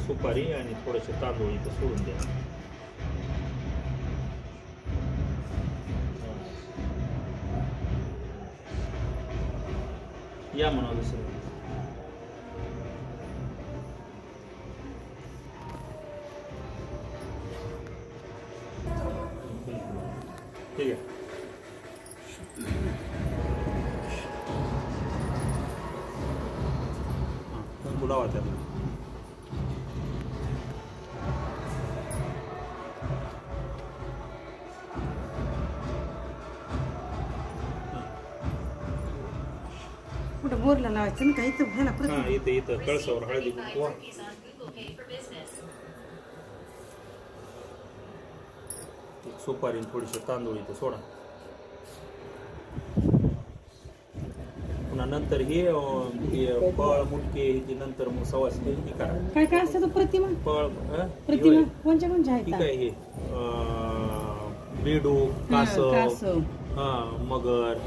सुपारी आणि थोडेसे तांदूळ इथं सोडून द्या. या म्हणा दुसरं. ठीक आहे. बुलावा त्याला. कुठं बोरला लावायचं ना काही तर ह्याला हां इथं इथं कळसावर हळदी कुंकू. सुपारी थोडीशी तांदूळ इथं सोडा. पुन्हा नंतर हे फळ मुटके ह्याची नंतर मग सवासणी हे करा. काय काय असतं तो प्रतिमा? फळ प्रतिमा कोणच्या कोणच्या आहेत? ठीक आहे. हे बेडूक, कासव, हा मगर,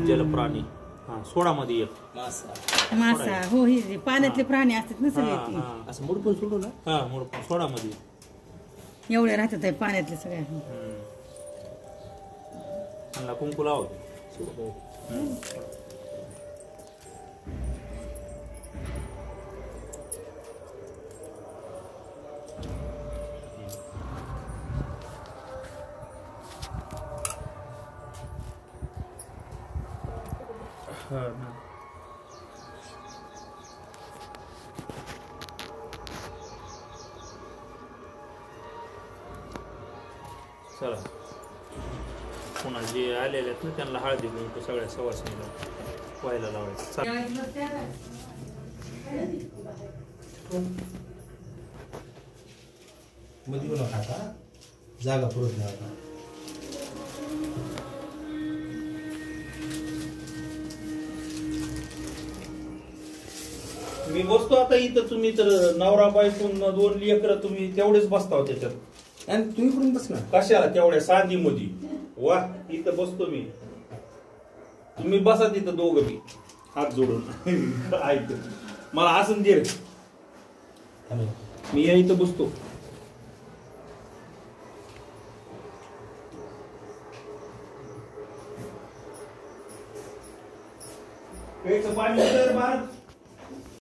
जलप्राणी. हा सोडामध्ये एक मासा. हो हे पाण्यातले प्राणी असतात ना सगळे ते. असं मुडपून सोडू ना. हा मुडपून सोडामध्ये एवढे राहतात आहे पाण्यातले सगळे. त्यांना कुंकू लाव. चला पुन्हा जे आलेले आहेत ना त्यांना हळदी कुंकू सगळ्या सवासणीला व्हायला लावायचं. जागा पुरत नाही. मी बसतो आता इथं. तुम्ही तर नवरा बायकून 2 लेकरं तुम्ही तेवढेच बसता त्याच्यात. आणि तुम्ही कुठून बसला? कशाला तेवढ्या साधी मध्ये. वा इथं बसतो मी. तुम्ही बसा तिथं दोघं बी हात जोडून. ऐक मला आसन दे रे. मी या इथं बसतो. प्यायचं पाणी भारत.